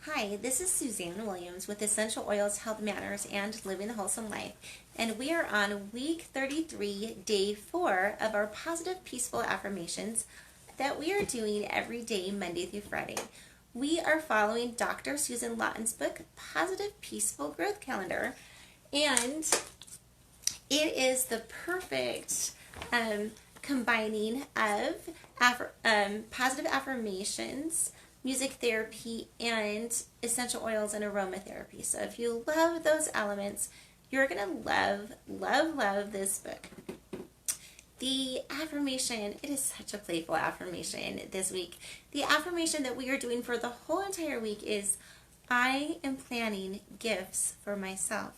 Hi, this is Suzanne Williams with Essential Oils, Health Matters, and Living the Wholesome Life. And we are on week 33, day 4 of our positive, peaceful affirmations that we are doing every day, Monday through Friday. We are following Dr. Susan Lawton's book, Positive, Peaceful Growth Calendar. And it is the perfect combining of positive affirmations, music therapy, and essential oils and aromatherapy. So if you love those elements, you're going to love this book. The affirmation, it is such a playful affirmation this week. The affirmation that we are doing for the whole entire week is, I am planning gifts for myself.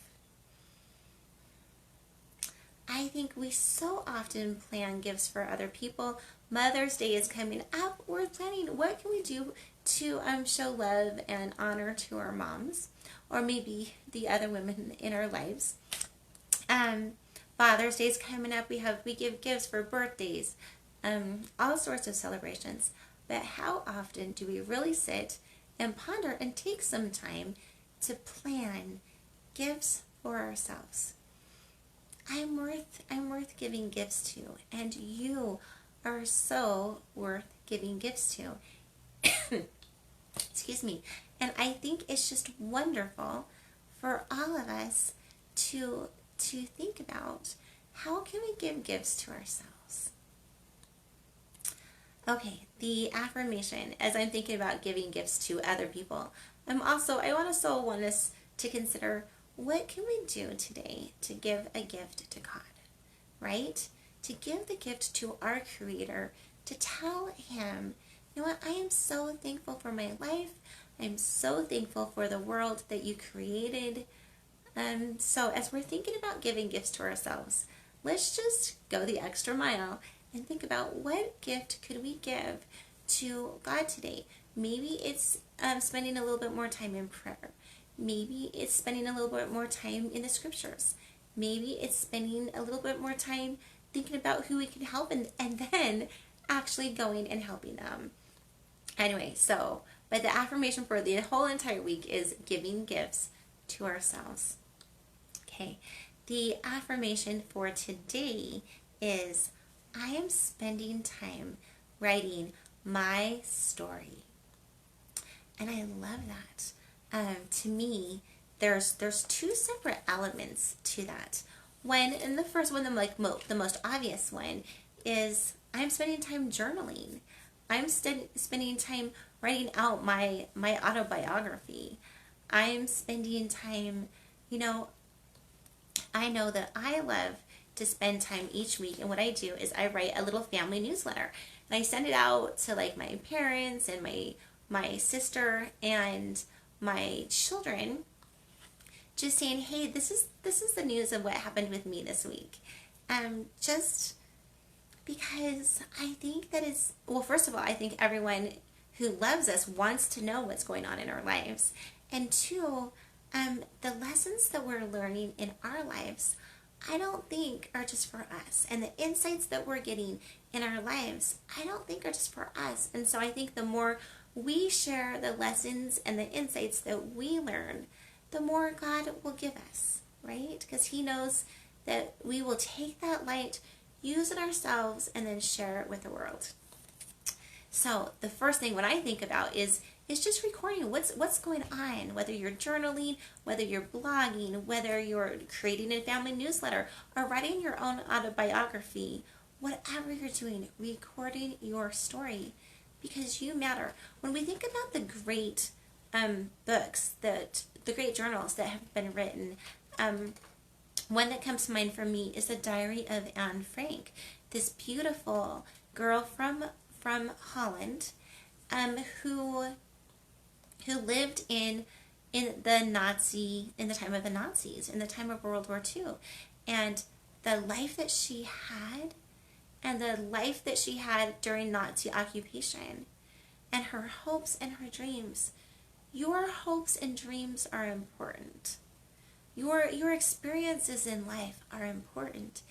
I think we so often plan gifts for other people. Mother's Day is coming up. We're planning what can we do to show love and honor to our moms, or maybe the other women in our lives. Father's Day is coming up. We give gifts for birthdays, all sorts of celebrations. But how often do we really sit and ponder and take some time to plan gifts for ourselves? I'm worth giving gifts to, and you are so worth giving gifts to. Excuse me. And I think it's just wonderful for all of us to think about, how can we give gifts to ourselves? Okay, the affirmation, as I'm thinking about giving gifts to other people, I also want us to consider, what can we do today to give a gift to God, right? To give the gift to our Creator, to tell Him, you know what, I am so thankful for my life. I'm so thankful for the world that you created. So as we're thinking about giving gifts to ourselves, let's just go the extra mile and think about, what gift could we give to God today? Maybe it's spending a little bit more time in prayer. Maybe it's spending a little bit more time in the scriptures. Maybe it's spending a little bit more time thinking about who we can help, and then actually going and helping them. Anyway, but the affirmation for the whole entire week is giving gifts to ourselves. Okay, the affirmation for today is, I am spending time writing my story. And I love that. To me, there's two separate elements to that. The first one, the most obvious one, is I'm spending time journaling. I'm spending time writing out my autobiography. I'm spending time, I know that I love to spend time each week, and what I do is I write a little family newsletter, and I send it out to my parents and my sister and my children, just saying, hey, this is the news of what happened with me this week. Just because I think that first of all, I think everyone who loves us wants to know what's going on in our lives. And two, the lessons that we're learning in our lives, I don't think are just for us. And the insights that we're getting in our lives, I don't think are just for us. And so I think the more we share the lessons and the insights that we learn, the more God will give us, right? Because He knows that we will take that light, use it ourselves, and then share it with the world. So the first thing when I think about is just recording what's going on, whether you're journaling, whether you're blogging, whether you're creating a family newsletter, or writing your own autobiography. Whatever you're doing, recording your story, because you matter. When we think about the great books, the great journals that have been written, one that comes to mind for me is the Diary of Anne Frank, this beautiful girl from Holland, who lived in the time of the Nazis, in the time of World War II, and the life that she had, and the life that she had during Nazi occupation, and her hopes and her dreams. Your hopes and dreams are important. Your experiences in life are important,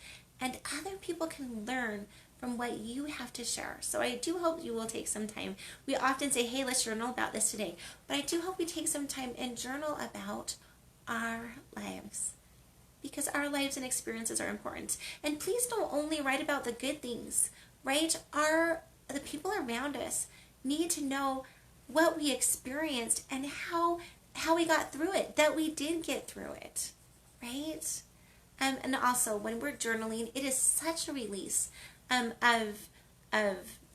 and other people can learn from what you have to share. So I do hope you will take some time. We often say, hey, let's journal about this today. But I do hope we take some time and journal about our lives, because our lives and experiences are important. And please don't only write about the good things, right? The people around us need to know what we experienced and how we got through it, that we did get through it, right? And also, when we're journaling, it is such a release of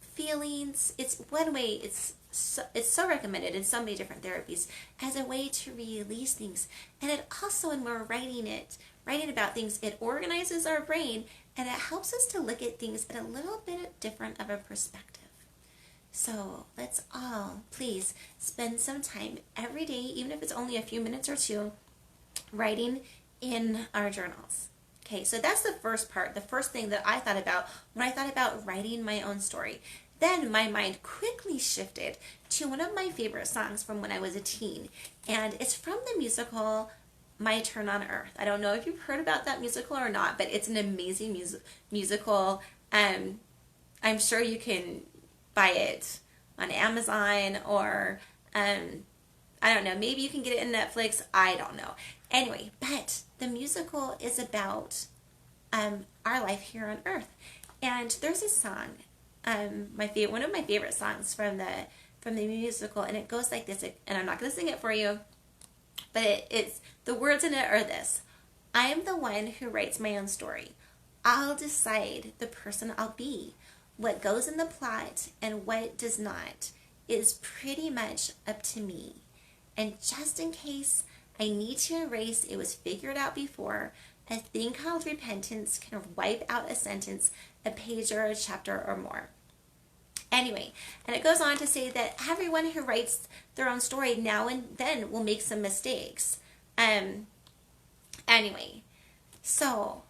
feelings. It's one way. It's so recommended in so many different therapies as a way to release things. And it also, when we're writing about things, it organizes our brain and it helps us to look at things at a little bit different of a perspective. So let's all please spend some time every day, even if it's only a few minutes or two, writing in our journals. Okay, so that's the first part, the first thing that I thought about when I thought about writing my own story. Then my mind quickly shifted to one of my favorite songs from when I was a teen, and it's from the musical My Turn on Earth. I don't know if you've heard about that musical or not, but it's an amazing musical. I'm sure you can buy it on Amazon, or I don't know, maybe you can get it in Netflix. I don't know. Anyway, but the musical is about our life here on Earth, and there's a song, one of my favorite songs from the musical, and it goes like this. And I'm not going to sing it for you, but it's the words in it are this: I am the one who writes my own story. I'll decide the person I'll be. What goes in the plot and what does not is pretty much up to me. And just in case I need to erase it was figured out before, a thing called repentance can wipe out a sentence, a page or a chapter or more. Anyway, and it goes on to say that everyone who writes their own story now and then will make some mistakes. Anyway, so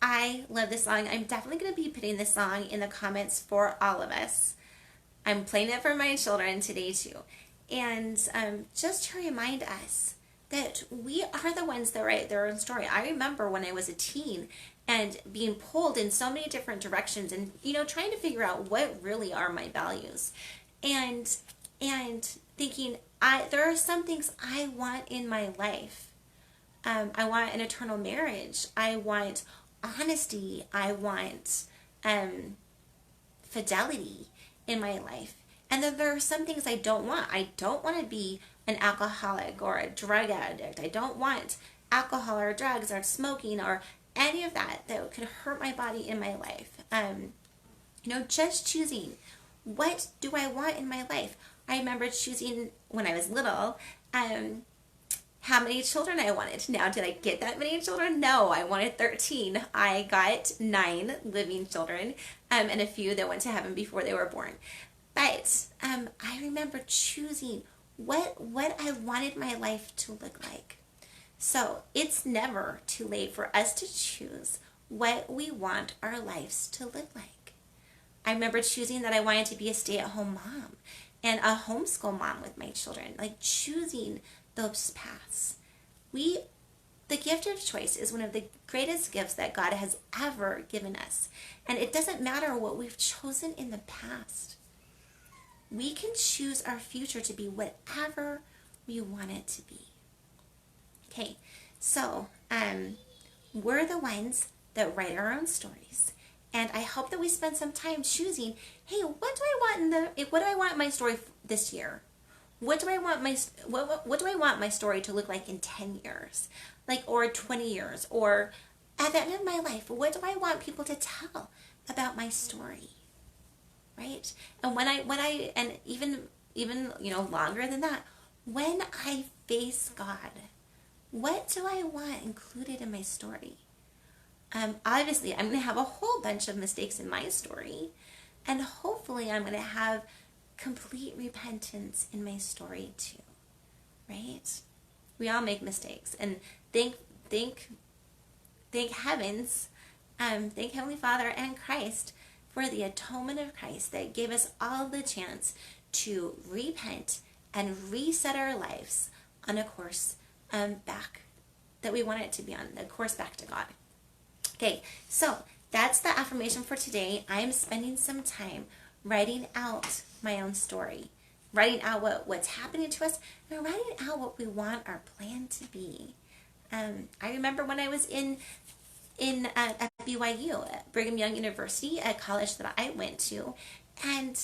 I love this song. I'm definitely going to be putting this song in the comments for all of us. I'm playing it for my children today too. And just to remind us that we are the ones that write their own story. I remember when I was a teen and being pulled in so many different directions and, trying to figure out what really are my values. And thinking, there are some things I want in my life. I want an eternal marriage. I want honesty. I want fidelity in my life. And then there are some things I don't want. I don't want to be an alcoholic or a drug addict. I don't want alcohol or drugs or smoking or any of that could hurt my body in my life. Just choosing, what do I want in my life? I remember choosing when I was little, how many children I wanted. Now, did I get that many children? No, I wanted 13. I got 9 living children, and a few that went to heaven before they were born. But I remember choosing what I wanted my life to look like. So it's never too late for us to choose what we want our lives to look like. I remember choosing that I wanted to be a stay-at-home mom and a homeschool mom with my children, like choosing those paths. The gift of choice is one of the greatest gifts that God has ever given us. And it doesn't matter what we've chosen in the past. We can choose our future to be whatever we want it to be. Okay, so we're the ones that write our own stories. And I hope that we spend some time choosing, hey, what do I want my story this year? What do I want my story to look like in 10 years? Or 20 years, or at the end of my life, what do I want people to tell about my story? Right? And and even longer than that, when I face God, what do I want included in my story? Obviously, I'm going to have a whole bunch of mistakes in my story, and hopefully I'm going to have complete repentance in my story too, right? We all make mistakes, and thank heavens, thank Heavenly Father and Christ for the atonement of Christ that gave us all the chance to repent and reset our lives on a course back that we want it to be on, the course back to God. Okay, so that's the affirmation for today. I'm spending some time writing out my own story, writing out what's happening to us, and writing out what we want our plan to be. I remember when I was at BYU, at Brigham Young University, a college that I went to, and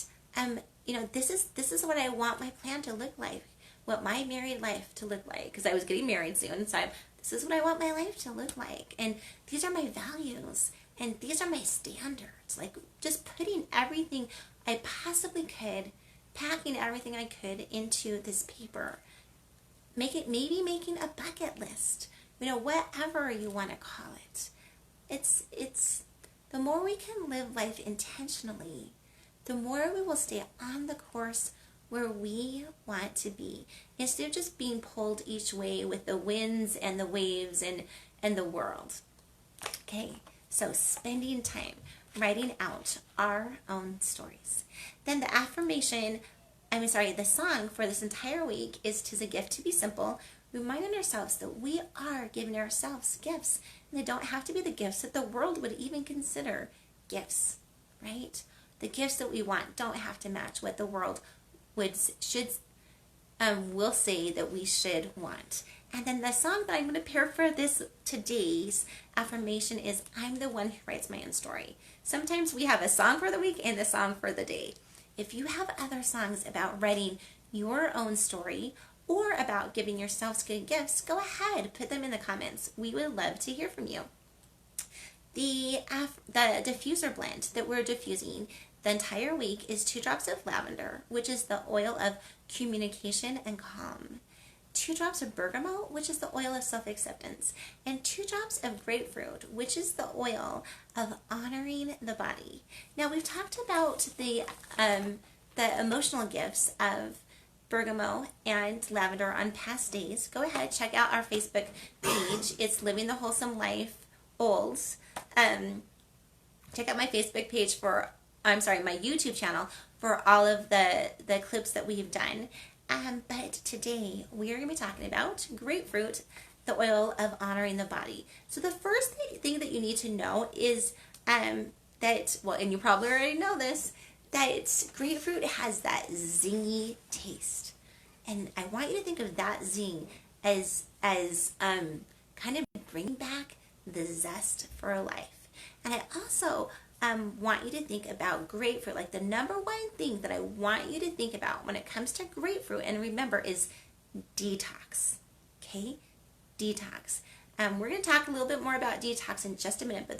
this is what I want my plan to look like, what my married life to look like, because I was getting married soon, so this is what I want my life to look like, and these are my values, and these are my standards. Like, just putting everything I possibly could, packing everything I could into this paper, maybe making a bucket list, whatever you want to call it. It's the more we can live life intentionally, the more we will stay on the course where we want to be, instead of just being pulled each way with the winds and the waves and the world. Okay, so spending time writing out our own stories. Then the the song for this entire week is "'Tis a Gift to Be Simple," reminding ourselves that we are giving ourselves gifts, and they don't have to be the gifts that the world would even consider gifts, right? The gifts that we want don't have to match what the world will say that we should want. And then the song that I'm going to pair for today's affirmation is "I'm the one who writes my own story." Sometimes we have a song for the week and the song for the day. If you have other songs about writing your own story or about giving yourselves good gifts, go ahead, put them in the comments. We would love to hear from you. The diffuser blend that we're diffusing the entire week is 2 drops of lavender, which is the oil of communication and calm. 2 drops of bergamot, which is the oil of self-acceptance. And 2 drops of grapefruit, which is the oil of honoring the body. Now, we've talked about the emotional gifts of bergamot and lavender on past days. Go ahead, check out our Facebook page. It's Living the Wholesome Life Olds. Check out my Facebook page my YouTube channel for all of the clips that we've done. But today we are going to be talking about grapefruit, the oil of honoring the body. So the first thing that you need to know is and you probably already know this, that grapefruit has that zingy taste. And I want you to think of that zing as kind of bringing back the zest for life. And I also want you to think about grapefruit. Like, the number one thing that I want you to think about when it comes to grapefruit, and remember, is detox. Okay? Detox. We're going to talk a little bit more about detox in just a minute, but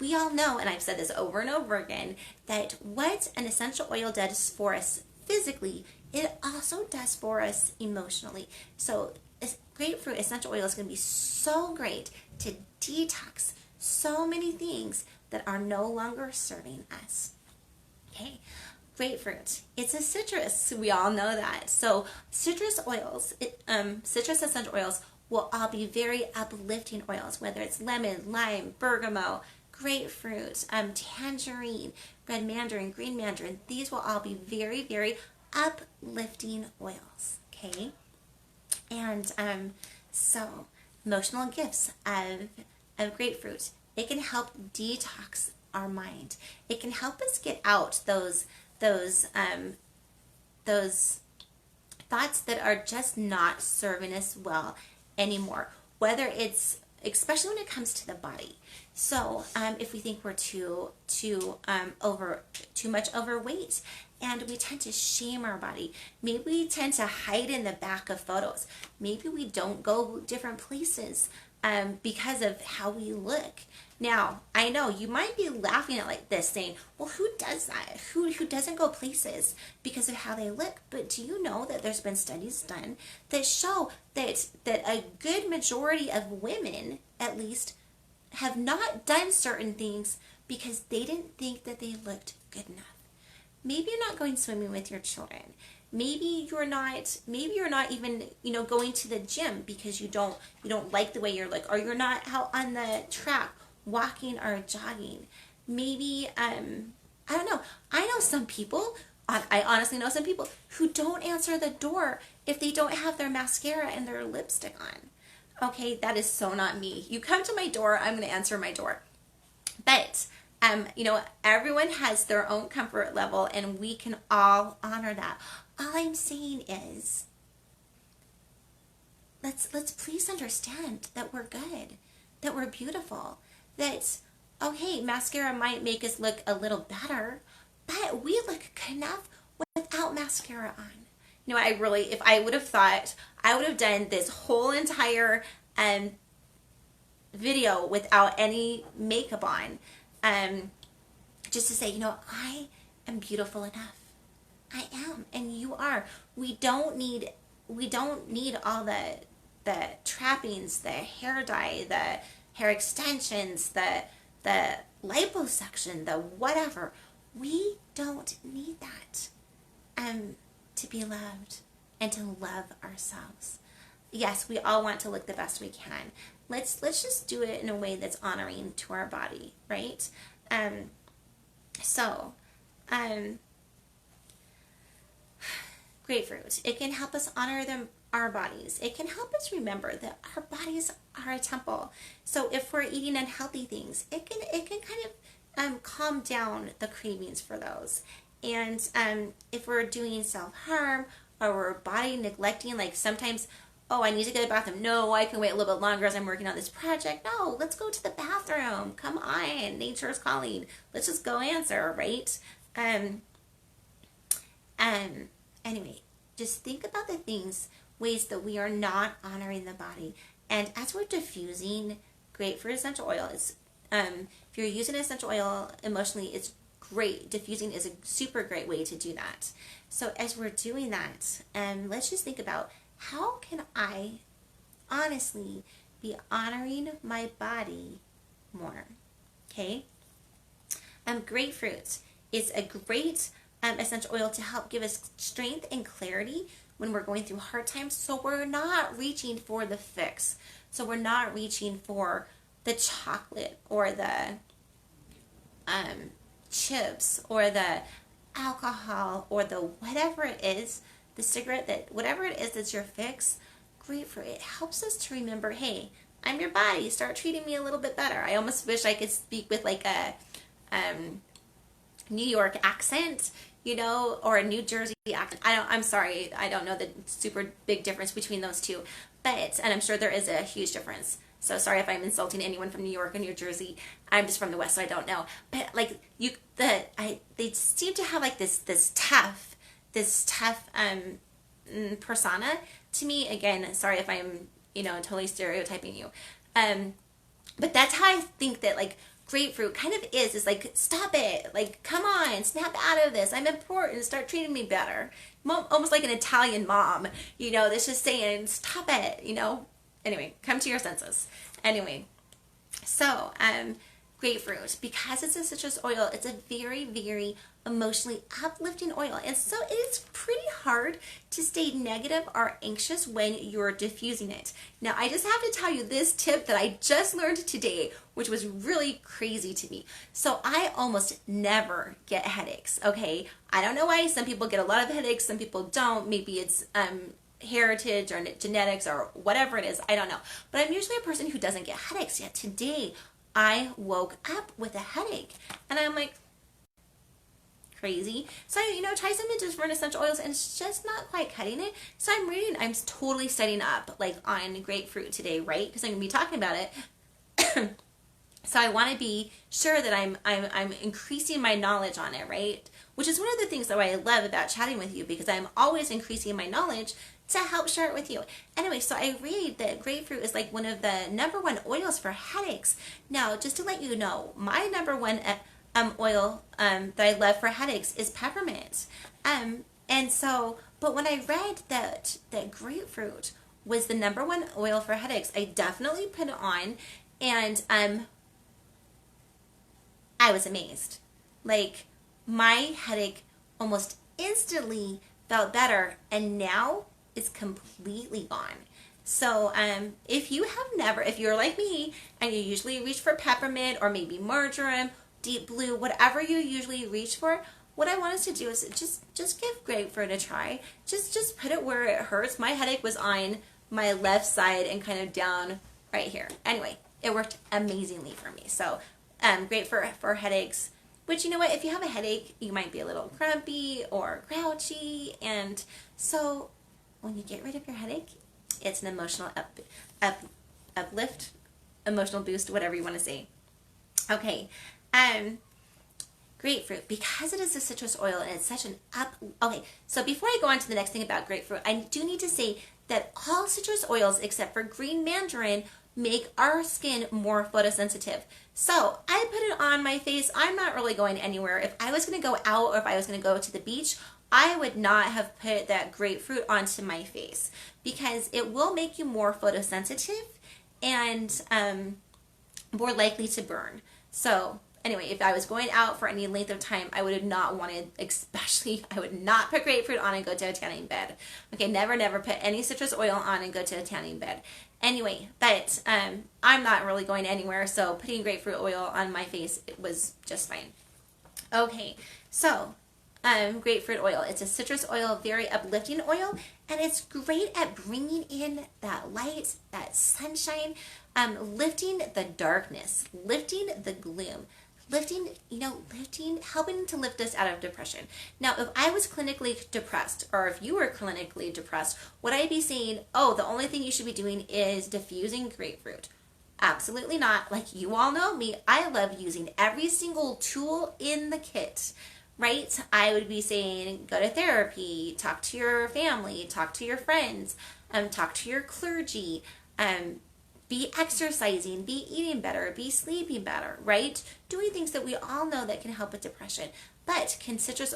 we all know, and I've said this over and over again, that what an essential oil does for us physically, it also does for us emotionally. So grapefruit essential oil is going to be so great to detox so many things that are no longer serving us. Okay, grapefruit, it's a citrus. We all know that. So citrus oils, citrus essential oils will all be very uplifting oils, whether it's lemon, lime, bergamot, grapefruit, tangerine, red mandarin, green mandarin. These will all be very, very uplifting oils. Okay, and so emotional gifts of grapefruit. It can help detox our mind. It can help us get out those thoughts that are just not serving us well anymore. Whether it's, especially when it comes to the body. So if we think we're too much overweight, and we tend to shame our body. Maybe we tend to hide in the back of photos. Maybe we don't go different places because of how we look. Now, I know you might be laughing at like this, saying, well, who does that? Who doesn't go places because of how they look? But do you know that there's been studies done that show that a good majority of women, at least, have not done certain things because they didn't think that they looked good enough. Maybe you're not going swimming with your children. Maybe you're not even, going to the gym because you don't like the way you look, or you're not out on the track walking or jogging. Maybe, I don't know. I honestly know some people who don't answer the door if they don't have their mascara and their lipstick on. Okay, that is so not me. You come to my door, I'm going to answer my door. But everyone has their own comfort level, and we can all honor that. All I'm saying is, let's please understand that we're good, that we're beautiful, that okay, mascara might make us look a little better, but we look good enough without mascara on. If I would have thought, I would have done this whole entire video without any makeup on, just to say, I am beautiful enough. I am, and you are. We don't need all the trappings, the hair dye, the hair extensions, the liposuction, the whatever. We don't need that to be loved and to love ourselves. Yes, we all want to look the best we can. Let's just do it in a way that's honoring to our body, right? So, grapefruit. It can help us honor our bodies. It can help us remember that our bodies are a temple. So if we're eating unhealthy things, it can kind of calm down the cravings for those. And if we're doing self-harm or we're body neglecting, like sometimes, oh, I need to go to the bathroom. No, I can wait a little bit longer as I'm working on this project. No, let's go to the bathroom. Come on, nature is calling. Let's just go answer, right? Anyway, just think about the ways that we are not honoring the body. And as we're diffusing grapefruit essential oil, if you're using essential oil emotionally, it's great. Diffusing is a super great way to do that. So as we're doing that, let's just think about, how can I honestly be honoring my body more? Okay? Grapefruit is a great essential oil to help give us strength and clarity when we're going through hard times. So we're not reaching for the fix. So we're not reaching for the chocolate or the chips or the alcohol or the whatever it is, the cigarette, whatever it is that's your fix. Grapefruit, it helps us to remember, hey, I'm your body. Start treating me a little bit better. I almost wish I could speak with like a New York accent, or a New Jersey accent. I'm sorry, I don't know the super big difference between those two, and I'm sure there is a huge difference. So sorry if I'm insulting anyone from New York or New Jersey. I'm just from the West, so I don't know. But like they seem to have like this tough persona to me. Again, sorry if I'm totally stereotyping you. But that's how I think that like grapefruit kind of is like, stop it, like, come on, snap out of this, I'm important, start treating me better. Almost like an Italian mom, that's just saying, stop it, Anyway, come to your senses. Anyway, so grapefruit, because it's a citrus oil, it's a very, very emotionally uplifting oil. And so it's pretty hard to stay negative or anxious when you're diffusing it. Now, I just have to tell you this tip that I just learned today, which was really crazy to me. So I almost never get headaches, okay? I don't know why. Some people get a lot of headaches, some people don't. Maybe it's heritage or genetics or whatever it is. I don't know. But I'm usually a person who doesn't get headaches. Yet today, I woke up with a headache. And I'm like, crazy. So I, tried some different essential oils and it's just not quite cutting it. So I'm totally setting up like on grapefruit today, right? Because I'm going to be talking about it. So I want to be sure that I'm increasing my knowledge on it, right? Which is one of the things that I love about chatting with you, because I'm always increasing my knowledge to help share it with you. Anyway, so I read that grapefruit is like one of the #1 oils for headaches. Now, just to let you know, my #1 oil that I love for headaches is peppermint. And so, but when I read that grapefruit was the #1 oil for headaches, I definitely put it on, and I was amazed. Like, my headache almost instantly felt better, and now it's completely gone. So if you're like me and you usually reach for peppermint or maybe marjoram, deep blue, whatever you usually reach for, what I want us to do is just give grapefruit a try. Just put it where it hurts. My headache was on my left side and kind of down right here. Anyway, it worked amazingly for me. So Great for headaches. Which, you know what, if you have a headache, you might be a little grumpy or grouchy. And so when you get rid of your headache, it's an emotional uplift, emotional boost, whatever you want to say. Okay. Grapefruit, because it is a citrus oil and it's such an okay, so before I go on to the next thing about grapefruit, I do need to say that all citrus oils except for green mandarin make our skin more photosensitive. So I put it on my face. I'm not really going anywhere. If I was going to go out or if I was going to go to the beach, I would not have put that grapefruit onto my face because it will make you more photosensitive and more likely to burn. So anyway, if I was going out for any length of time, I would have not wanted, especially, I would not put grapefruit on and go to a tanning bed. Okay, never put any citrus oil on and go to a tanning bed. Anyway, but I'm not really going anywhere, so putting grapefruit oil on my face, it was just fine. Okay, so grapefruit oil. It's a citrus oil, very uplifting oil, and it's great at bringing in that light, that sunshine, lifting the darkness, lifting the gloom, lifting, helping to lift us out of depression. Now, if I was clinically depressed, or if you were clinically depressed, would I be saying, oh, the only thing you should be doing is diffusing grapefruit? Absolutely not. Like, you all know me, I love using every single tool in the kit, right? I would be saying, go to therapy, talk to your family, talk to your friends, talk to your clergy, be exercising, be eating better, be sleeping better, right? Doing things that we all know that can help with depression. But can citrus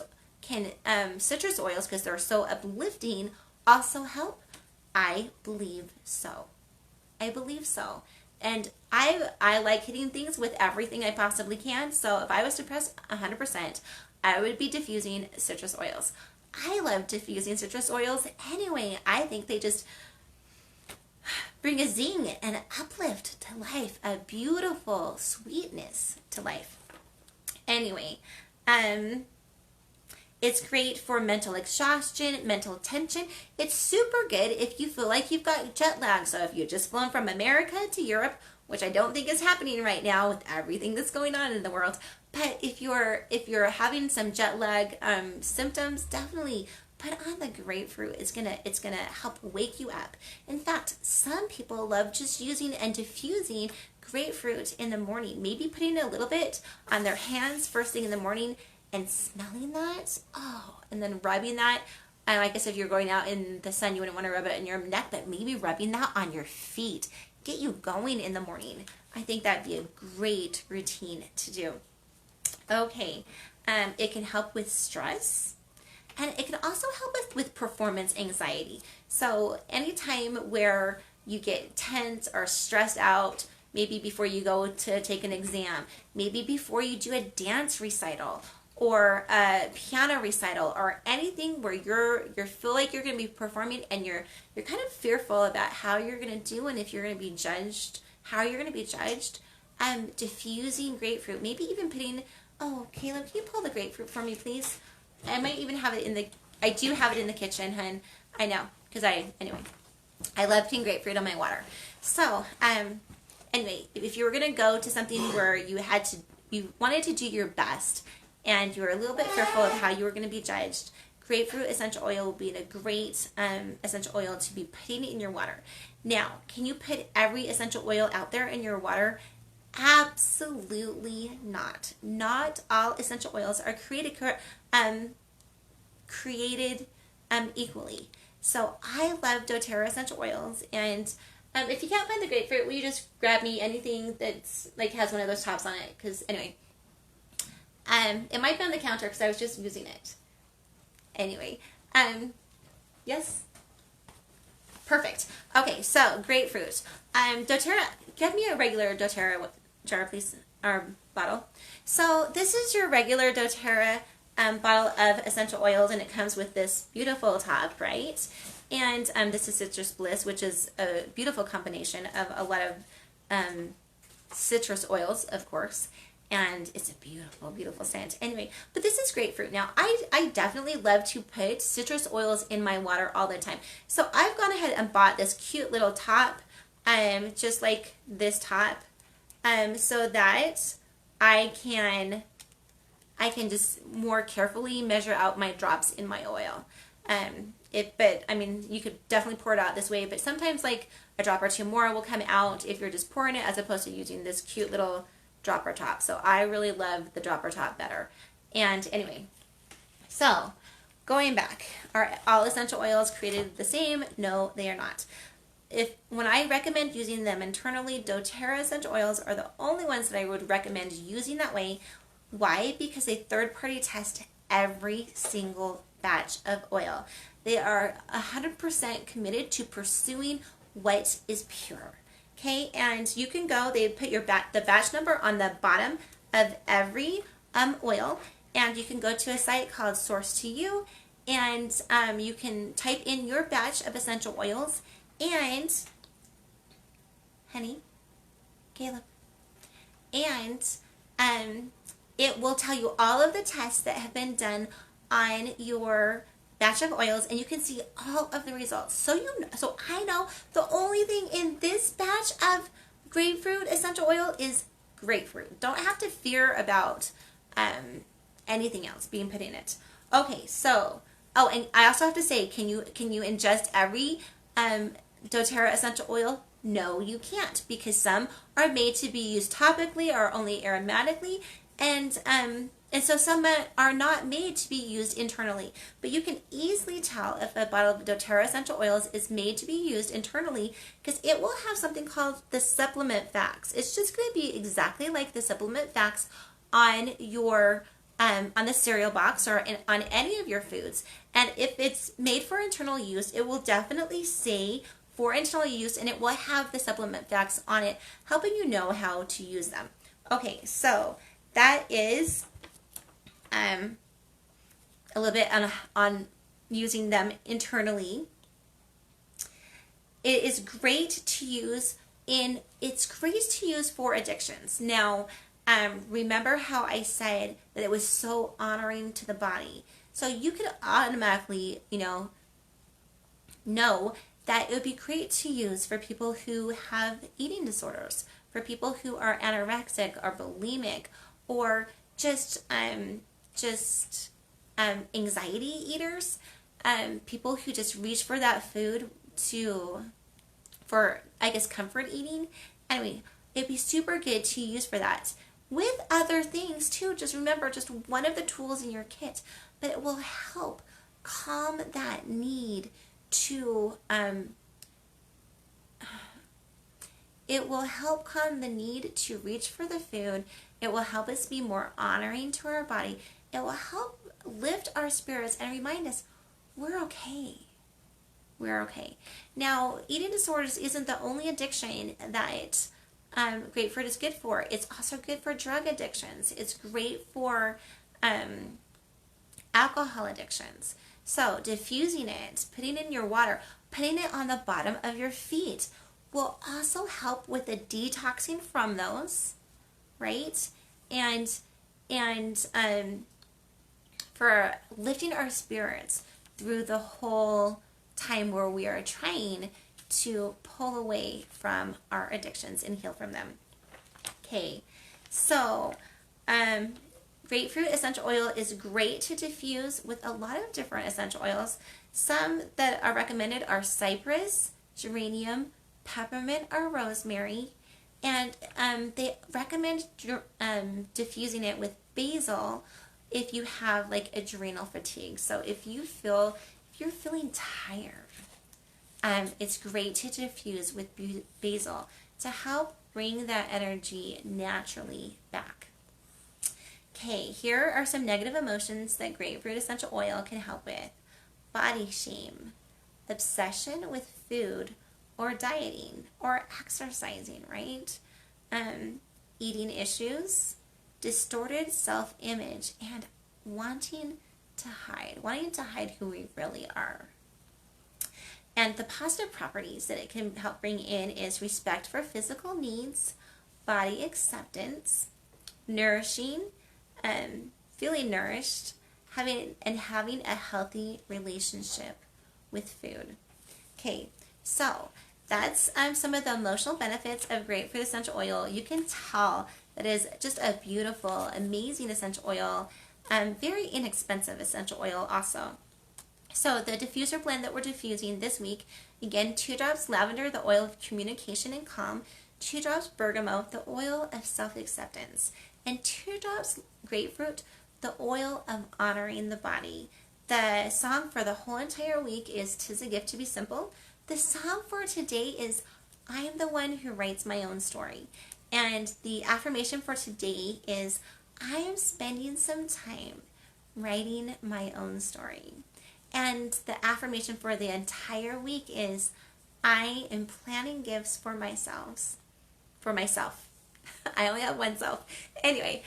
oils, because they're so uplifting, also help? I believe so. I believe so. And I like hitting things with everything I possibly can. So if I was depressed 100%, I would be diffusing citrus oils. I love diffusing citrus oils anyway. I think they just bring a zing and an uplift to life, a beautiful sweetness to life. Anyway, it's great for mental exhaustion, mental tension. It's super good if you feel like you've got jet lag. So if you've just flown from America to Europe, which I don't think is happening right now with everything that's going on in the world, but if you're having some jet lag symptoms, definitely put on the grapefruit. It's gonna help wake you up. In fact, some people love just using and diffusing grapefruit in the morning. Maybe putting a little bit on their hands first thing in the morning and smelling that. Oh, and then rubbing that. I guess if you're going out in the sun, you wouldn't want to rub it on your neck, but maybe rubbing that on your feet. Get you going in the morning. I think that'd be a great routine to do. Okay, it can help with stress. And it can also help us with performance anxiety. So anytime where you get tense or stressed out, maybe before you go to take an exam, maybe before you do a dance recital or a piano recital or anything where you feel like you're going to be performing and you're kind of fearful about how you're going to do and if you're going to be judged, how you're going to be judged, diffusing grapefruit, maybe even putting, oh, Caleb, can you pull the grapefruit for me, please? I might even have it I do have it in the kitchen, hun. I know, because anyway, I love putting grapefruit on my water. So, anyway, if you were going to go to something where you wanted to do your best and you were a little bit fearful of how you were going to be judged, grapefruit essential oil will be a great essential oil to be putting in your water. Now, can you put every essential oil out there in your water? Absolutely not. Not all essential oils are created equally. So I love doTERRA essential oils, and if you can't find the grapefruit, will you just grab me anything that's like has one of those tops on it? Because anyway, it might be on the counter because I was just using it. Anyway, yes. Perfect. Okay, so grapefruit. doTERRA, get me a regular doTERRA jar, please, or bottle. So this is your regular doTERRA bottle of essential oils, and it comes with this beautiful top, right? And this is Citrus Bliss, which is a beautiful combination of a lot of citrus oils, of course. And it's a beautiful, beautiful scent. Anyway, but this is grapefruit. Now, I definitely love to put citrus oils in my water all the time. So I've gone ahead and bought this cute little top, just like this top, so that I can just more carefully measure out my drops in my oil. But I mean, you could definitely pour it out this way, but sometimes like a drop or two more will come out if you're just pouring it as opposed to using this cute little dropper top. So I really love the dropper top better. And anyway, so going back, are all essential oils created the same? No, they are not. When I recommend using them internally, doTERRA essential oils are the only ones that I would recommend using that way. Why? Because they third-party test every single batch of oil. They are 100% committed to pursuing what is pure. Okay, and you can go, they put the batch number on the bottom of every oil, and you can go to a site called Source2You, and you can type in your batch of essential oils, and honey, Caleb, and it will tell you all of the tests that have been done on your batch of oils, and you can see all of the results. So I know the only thing in this batch of grapefruit essential oil is grapefruit. Don't have to fear about anything else being put in it. Okay, so and I also have to say, can you ingest every doTERRA essential oil? No, you can't, because some are made to be used topically or only aromatically, and so some are not made to be used internally. But you can easily tell if a bottle of doTERRA essential oils is made to be used internally, because it will have something called the supplement facts. It's just going to be exactly like the supplement facts on your on the cereal box or on any of your foods. And if it's made for internal use, it will definitely say for internal use, and it will have the supplement facts on it, helping you know how to use them. Okay, so that is a little bit on using them internally. It is great to use for addictions. Now, remember how I said that it was so honoring to the body. So you could automatically, know that it would be great to use for people who have eating disorders, for people who are anorexic or bulimic, or just anxiety eaters, people who just reach for that food for comfort eating. Anyway, it'd be super good to use for that. With other things too, just remember, just one of the tools in your kit, but it will help calm that need to it will help calm the need to reach for the food. It will help us be more honoring to our body. It will help lift our spirits and remind us we're okay. We're okay. Now, eating disorders isn't the only addiction that grapefruit is good for. It's also good for drug addictions. It's great for alcohol addictions. So diffusing it, putting it in your water, putting it on the bottom of your feet will also help with the detoxing from those, right? And for lifting our spirits through the whole time where we are trying to pull away from our addictions and heal from them. Okay, so grapefruit essential oil is great to diffuse with a lot of different essential oils. Some that are recommended are cypress, geranium, peppermint, or rosemary. And they recommend diffusing it with basil if you have like adrenal fatigue. So if you're feeling tired, it's great to diffuse with basil to help bring that energy naturally back. Okay, here are some negative emotions that grapefruit essential oil can help with. Body shame, obsession with food or dieting or exercising, right? Eating issues, distorted self-image, and wanting to hide who we really are. And the positive properties that it can help bring in is respect for physical needs, body acceptance, nourishing, feeling nourished, having a healthy relationship with food. Okay, so that's some of the emotional benefits of grapefruit essential oil. You can tell that is just a beautiful, amazing essential oil, very inexpensive essential oil also. So the diffuser blend that we're diffusing this week, again, 2 drops lavender, the oil of communication and calm, 2 drops bergamot, the oil of self-acceptance, and 2 drops grapefruit, the oil of honoring the body. The song for the whole entire week is "'Tis a Gift to Be Simple." The song for today is "I am the one who writes my own story." And the affirmation for today is "I am spending some time writing my own story." And the affirmation for the entire week is "I am planning gifts for myself." For myself. I only have one self. Anyway,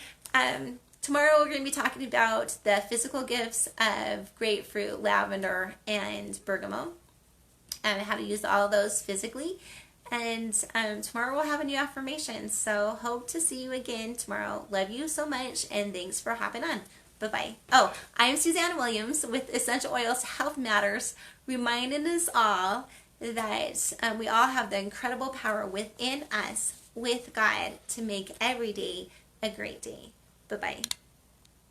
tomorrow we're going to be talking about the physical gifts of grapefruit, lavender, and bergamot, and how to use all of those physically. And tomorrow we'll have a new affirmation. So hope to see you again tomorrow. Love you so much, and thanks for hopping on. Bye-bye. Oh, I'm Suzanne Williams with Essential Oils Health Matters, reminding us all that we all have the incredible power within us with God to make every day a great day. Bye-bye.